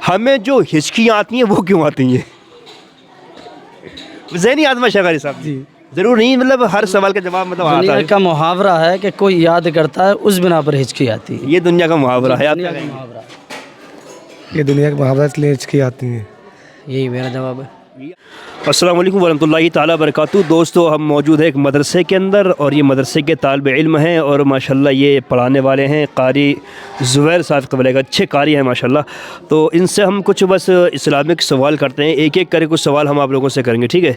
ہمیں جو ہچکیاں آتی ہیں وہ کیوں آتی ہیں؟ ذہنی آزمائش ہے قاری صاحب. جی ضرور نہیں مطلب ہر سوال کا جواب مطلب آتا دنیا ہے. کا محاورہ ہے کہ کوئی یاد کرتا ہے اس بنا پر ہچکی آتی ہے. یہ دنیا کا محاورہ ہے. آپ دنیا کیا کا کہیں گے؟ محاورہ ہے. یہ دنیا کے محاورہ اس لیے ہچکی آتی ہیں. یہی میرا جواب ہے. السلام علیکم ورحمۃ اللہ تعالیٰ وبرکاتہ. دوستو ہم موجود ہیں ایک مدرسے کے اندر اور یہ مدرسے کے طالب علم ہیں اور ماشاءاللہ یہ پڑھانے والے ہیں. قاری زبیر صاحب قبلے کا اچھے قاری ہیں ماشاءاللہ. تو ان سے ہم کچھ بس اسلامک سوال کرتے ہیں, ایک ایک کرے کچھ سوال ہم آپ لوگوں سے کریں گے, ٹھیک ہے؟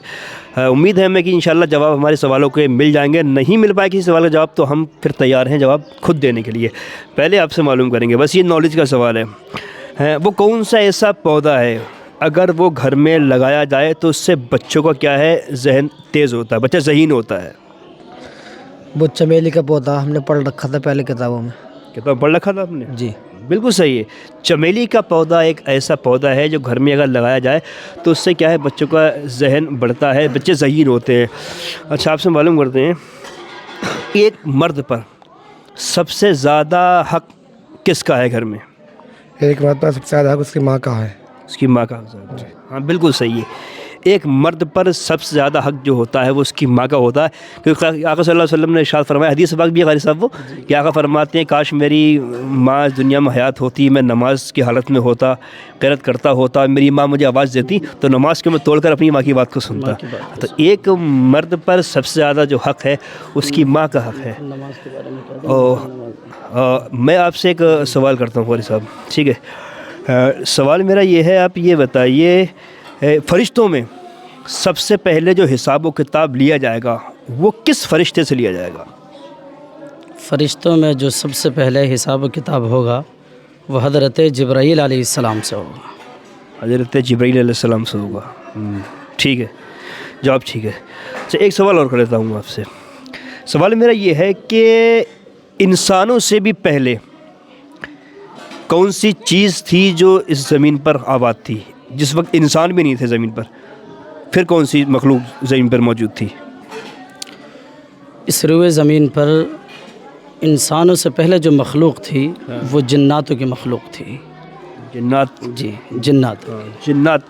امید ہے ہمیں کہ انشاءاللہ جواب ہمارے سوالوں کے مل جائیں گے. نہیں مل پائے کسی سوال کا جواب تو ہم پھر تیار ہیں جواب خود دینے کے لیے. پہلے آپ سے معلوم کریں گے, بس یہ نالج کا سوال ہے. وہ کون سا ایسا پودا ہے اگر وہ گھر میں لگایا جائے تو اس سے بچوں کا کیا ہے ذہن تیز ہوتا ہے, بچہ ذہین ہوتا ہے؟ وہ چمیلی کا پودا ہم نے پڑھ رکھا تھا پہلے کتابوں میں. کتاب پڑھ رکھا تھا آپ نے؟ جی بالکل صحیح ہے. چمیلی کا پودا ایک ایسا پودا ہے جو گھر میں اگر لگایا جائے تو اس سے کیا ہے بچوں کا ذہن بڑھتا ہے, بچے ذہین ہوتے ہیں. اچھا آپ سے معلوم کرتے ہیں, ایک مرد پر سب سے زیادہ حق کس کا ہے گھر میں؟ ایک بات پر سب سے زیادہ حق اس کی ماں کا ہے. اس کی ماں کا حق زیادہ ہے. ہاں بالکل صحیح ہے. ایک مرد پر سب سے زیادہ حق جو ہوتا ہے وہ اس کی ماں کا ہوتا ہے, کیونکہ آقا صلی اللہ علیہ وسلم نے ارشاد فرمایا, حدیث پاک بھی ہے قاری صاحب وہ کہ آقا فرماتے ہیں کاش میری ماں دنیا میں حیات ہوتی, میں نماز کی حالت میں ہوتا, قرات کرتا ہوتا, میری ماں مجھے آواز دیتی تو نماز کو میں توڑ کر اپنی ماں کی بات کو سنتا. تو ایک مرد پر سب سے زیادہ جو حق ہے اس کی ماں کا حق ہے. میں آپ سے ایک سوال کرتا ہوں قاری صاحب, ٹھیک ہے؟ سوال میرا یہ ہے, آپ یہ بتائیے فرشتوں میں سب سے پہلے جو حساب و کتاب لیا جائے گا وہ کس فرشتے سے لیا جائے گا؟ فرشتوں میں جو سب سے پہلے حساب و کتاب ہوگا وہ حضرت جبرائیل علیہ السلام سے ہوگا. حضرت جبرائیل علیہ السلام سے ہوگا. ٹھیک ہے, جواب ٹھیک ہے. اچھا ایک سوال اور کر لیتا ہوں آپ سے. سوال میرا یہ ہے کہ انسانوں سے بھی پہلے کون سی چیز تھی جو اس زمین پر آباد تھی جس وقت انسان بھی نہیں تھے زمین پر؟ پھر کون سی مخلوق زمین پر موجود تھی؟ اس روئے زمین پر انسانوں سے پہلے جو مخلوق تھی وہ جناتوں کی مخلوق تھی. جنات. جی جنات. جنات.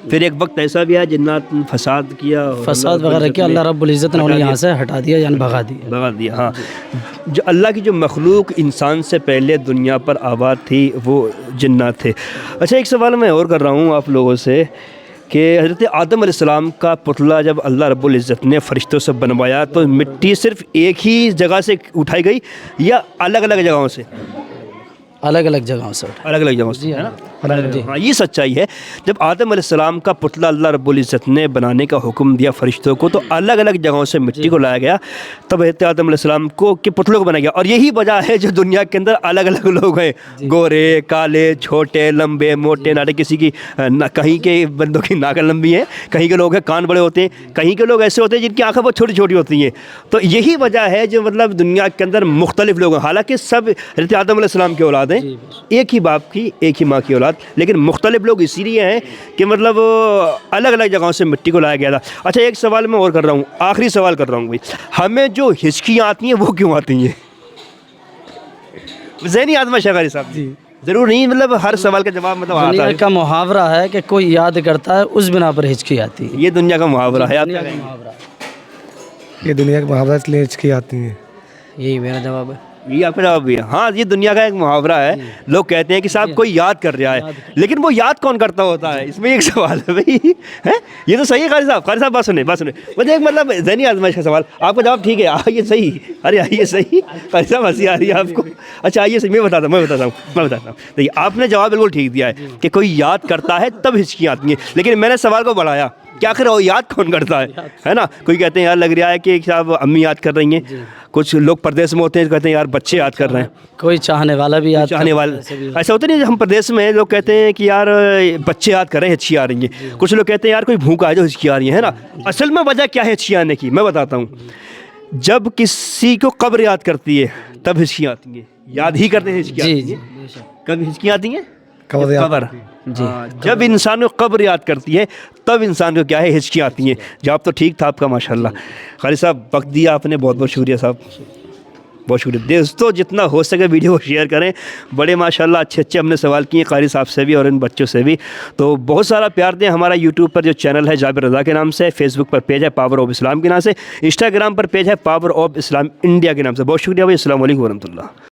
پھر ایک وقت ایسا بھی ہے جنات فساد کیا, فساد وغیرہ کیا, اللہ رب العزت نے انہیں یہاں سے ہٹا دیا یعنی بھگا دیا. ہاں جو اللہ کی جو مخلوق انسان سے پہلے دنیا پر آباد تھی وہ جنات تھے. اچھا ایک سوال میں اور کر رہا ہوں آپ لوگوں سے کہ حضرت آدم علیہ السلام کا پتلا جب اللہ رب العزت نے فرشتوں سے بنوایا تو مٹی صرف ایک ہی جگہ سے اٹھائی گئی یا الگ الگ جگہوں سے؟ الگ الگ جگہوں سے. الگ الگ جگہوں سے, ہے نا؟ ہاں یہ سچائی ہے. جب آدم علیہ السلام کا پتلا اللہ رب العزت نے بنانے کا حکم دیا فرشتوں کو تو الگ الگ جگہوں سے مٹی کو لایا گیا, تب حضرت آدم علیہ السلام کو کے پتلوں کو بنایا گیا. اور یہی وجہ ہے جو دنیا کے اندر الگ الگ لوگ ہیں, گورے کالے چھوٹے لمبے موٹے ناٹے, کسی کی کہیں کے بندوں کی ناکیں لمبی ہیں, کہیں کے لوگ ہیں کان بڑے ہوتے ہیں, کہیں کے لوگ ایسے ہوتے ہیں جن کی آنکھیں بہت چھوٹی چھوٹی ہوتی ہیں. تو یہی وجہ ہے جو مطلب دنیا کے اندر مختلف لوگ ہیں, حالانکہ سب حضرت آدم علیہ السلام کی اولاد ہیں, ایک ہی باپ کی ایک ہی ماں کی اولاد, لیکن مختلف لوگ اسی لیے ہیں کہ مطلب الگ الگ جگہوں سے مٹی کو لایا گیا تھا. اچھا ایک سوال میں اور کر رہا ہوں, آخری سوال کر رہا ہوں بھائی, ہمیں جو ہچکیاں آتی ہیں وہ کیوں آتی ہیں؟ ذہنی آزمائش ہے قاری صاحب. جی ضرور نہیں مطلب ہر سوال کا جواب مطلب آتا دنیا ہے. کا محاورہ ہے کہ کوئی یاد کرتا ہے اس بنا پر ہچکی آتی ہے. یہ دنیا کا محاورہ ہے. دنیا کا محاورہ ہے. یہ دنیا کے محاورہ اس لیے ہچکی آتی ہیں. یہی میرا جواب ہے. یہ آپ کا جواب بھی ہے. ہاں یہ دنیا کا ایک محاورہ ہے. لوگ کہتے ہیں کہ صاحب کوئی یاد کر رہا ہے, لیکن وہ یاد کون کرتا ہوتا ہے؟ اس میں ایک سوال ہے بھائی, یہ تو صحیح ہے قاری صاحب. قاری صاحب بات سنیں مجھے ایک مطلب ذہنی آزمائش کا سوال. آپ کا جواب ٹھیک ہے, آئیے صحیح, ارے آئیے صحیح. قاری صاحب ہنسی آ رہی ہے آپ کو. اچھا آئیے صحیح, میں بتاتا ہوں. دیکھیے آپ نے جواب بالکل ٹھیک دیا ہے کہ کوئی یاد کرتا ہے تب ہچکیاں آتی ہیں, لیکن میں نے سوال کو بڑھایا کہ آخر وہ یاد کون کرتا ہے نا؟ کوئی کہتے ہیں یار لگ رہا ہے کہ صاحب امی یاد کر رہی ہیں, کچھ لوگ پردیس میں ہوتے ہیں کہتے ہیں یار بچے یاد کر رہے ہیں, کوئی چاہنے والا بھی یاد چاہنے والے ایسا ہوتا نہیں. ہم پردیس میں لوگ کہتے ہیں کہ یار بچے یاد کر رہے ہیں, ہچکی آ رہی ہیں. کچھ لوگ کہتے ہیں یار کوئی بھوکا ہے جو ہچکی آ رہی ہے نا. اصل میں وجہ کیا ہے ہچکی آنے کی میں بتاتا ہوں. جب کسی کو قبر یاد کرتی ہے تب ہچکیاں آتی ہیں. یاد ہی کرتے ہیں ہچکیاں آتی ہیں. کب ہچکیاں آتی ہیں؟ قبر. جی جب انسان کو قبر یاد کرتی ہے تب انسان کو کیا ہے ہچکیاں آتی ہیں. جواب تو ٹھیک تھا آپ کا ماشاءاللہ. قاری صاحب وقت دیا آپ نے, بہت بہت شکریہ صاحب. بہت شکریہ دوستوں، جتنا ہو سکے ویڈیو کو شیئر کریں. بڑے ماشاءاللہ اچھے ہم نے سوال کیے قاری صاحب سے بھی اور ان بچوں سے بھی. تو بہت سارا پیار دیں. ہمارا یوٹیوب پر جو چینل ہے جابر رضا کے نام سے، فیس بک پر پیج ہے پاور آف اسلام کے نام سے، انسٹاگرام پر پیج ہے پاور آف اسلام انڈیا کے نام سے. بہت شکریہ بھائی. السلام علیکم ورحمۃ اللہ.